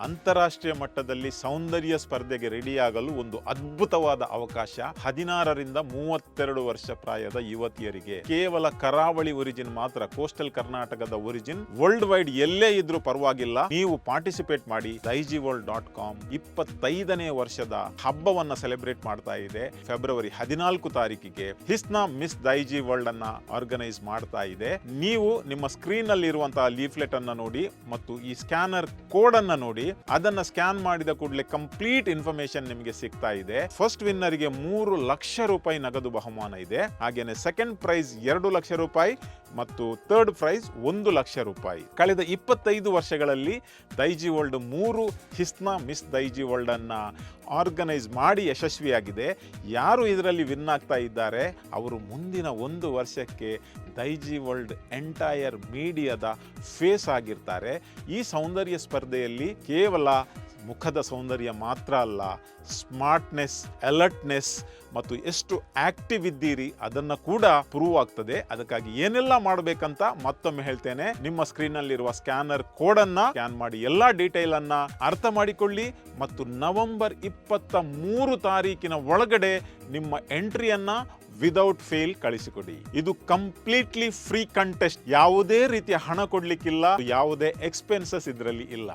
ಅಂತಾರಾಷ್ಟ್ರೀಯ ಮಟ್ಟದಲ್ಲಿ ಸೌಂದರ್ಯ ಸ್ಪರ್ಧೆಗೆ ರೆಡಿಯಾಗಲು ಒಂದು ಅದ್ಭುತವಾದ ಅವಕಾಶ 16ರಿಂದ 32 ವರ್ಷ ಪ್ರಾಯದ ಯುವತಿಯರಿಗೆ. ಕೇವಲ ಕರಾವಳಿ ಒರಿಜಿನ್ ಮಾತ್ರ, ಕೋಸ್ಟಲ್ ಕರ್ನಾಟಕದ ಒರಿಜಿನ್. ವರ್ಲ್ಡ್ ವೈಡ್ ಎಲ್ಲೇ ಇದ್ರೂ ಪರವಾಗಿಲ್ಲ, ನೀವು ಪಾರ್ಟಿಸಿಪೇಟ್ ಮಾಡಿ. daijiworld.com 25ನೇ ವರ್ಷದ ಹಬ್ಬವನ್ನ ಸೆಲೆಬ್ರೇಟ್ ಮಾಡ್ತಾ ಇದೆ. ಫೆಬ್ರವರಿ 14 ತಾರೀಕಿಗೆ ಹಿಸ್ನಾ ಮಿಸ್ ದೈಜಿ ವರ್ಲ್ಡ್ ಅನ್ನ ಆರ್ಗನೈಸ್ ಮಾಡ್ತಾ ಇದೆ. ನೀವು ನಿಮ್ಮ ಸ್ಕ್ರೀನ್ ಅಲ್ಲಿ ಇರುವಂತಹ ಲೀಫ್ಲೆಟ್ ಅನ್ನ ನೋಡಿ ಮತ್ತು ಈ ಸ್ಕ್ಯಾನರ್ ಕೋಡ್ ಅನ್ನ ನೋಡಿ. ಅದನ್ನ ಸ್ಕ್ಯಾನ್ ಮಾಡಿದ ಕೂಡಲೇ ಕಂಪ್ಲೀಟ್ ಇನ್ಫಾರ್ಮೇಶನ್ ನಿಮಗೆ ಸಿಗ್ತಾ ಇದೆ. ಫಸ್ಟ್ ವಿನ್ನರ್ ಗೆ 3 ಲಕ್ಷ ರೂಪಾಯಿ ನಗದು ಬಹುಮಾನ ಇದೆ. ಹಾಗೇನೆ ಸೆಕೆಂಡ್ ಪ್ರೈಸ್ 2 ಲಕ್ಷ ರೂಪಾಯಿ ಮತ್ತು ಥರ್ಡ್ ಪ್ರೈಸ್ 1 ಲಕ್ಷ ರೂಪಾಯಿ. ಕಳೆದ 25 ವರ್ಷಗಳಲ್ಲಿ ದೈಜಿ ವರ್ಲ್ಡ್ 3 ಹಿಸ್ನಾ ಮಿಸ್ ದೈಜಿ ವರ್ಲ್ಡ್ ಅನ್ನ ಆರ್ಗನೈಸ್ ಮಾಡಿ ಯಶಸ್ವಿಯಾಗಿದೆ. ಯಾರು ಇದರಲ್ಲಿ ವಿನ್ ಆಗ್ತಾ ಇದ್ದಾರೆ ಅವರು ಮುಂದಿನ 1 ವರ್ಷಕ್ಕೆ ದೈಜಿ ವರ್ಲ್ಡ್ ಎಂಟೈರ್ ಮೀಡಿಯಾದ ಫೇಸ್ ಆಗಿರ್ತಾರೆ. ಈ ಸೌಂದರ್ಯ ಸ್ಪರ್ಧೆಯಲ್ಲಿ ಕೇವಲ ಮುಖದ ಸೌಂದರ್ಯ ಮಾತ್ರ ಅಲ್ಲ, ಸ್ಮಾರ್ಟ್ನೆಸ್, ಅಲರ್ಟ್ನೆಸ್ ಮತ್ತು ಎಷ್ಟು ಆಕ್ಟಿವ್ ಇದ್ದೀರಿ ಅದನ್ನ ಕೂಡ ಪ್ರೂವ್ ಆಗ್ತದೆ. ಅದಕ್ಕಾಗಿ ಏನೆಲ್ಲ ಮಾಡಬೇಕಂತ ಮತ್ತೊಮ್ಮೆ ಹೇಳ್ತೇನೆ. ನಿಮ್ಮ ಸ್ಕ್ರೀನ್ ಅಲ್ಲಿರುವ ಸ್ಕ್ಯಾನರ್ ಕೋಡ್ ಅನ್ನ ಸ್ಕ್ಯಾನ್ ಮಾಡಿ ಎಲ್ಲಾ ಡೀಟೇಲ್ ಅನ್ನ ಅರ್ಥ ಮಾಡಿಕೊಳ್ಳಿ ಮತ್ತು ನವೆಂಬರ್ 23 ತಾರೀಕಿನ ಒಳಗಡೆ ನಿಮ್ಮ ಎಂಟ್ರಿಯನ್ನ ವಿದೌಟ್ ಫೇಲ್ ಕಳಿಸಿಕೊಡಿ. ಇದು ಕಂಪ್ಲೀಟ್ಲಿ ಫ್ರೀ ಕಂಟೆಸ್ಟ್. ಯಾವುದೇ ರೀತಿಯ ಹಣ ಕೊಡ್ಲಿಕ್ಕಿಲ್ಲ, ಯಾವುದೇ ಎಕ್ಸ್ಪೆನ್ಸಸ್ ಇದರಲ್ಲಿ ಇಲ್ಲ.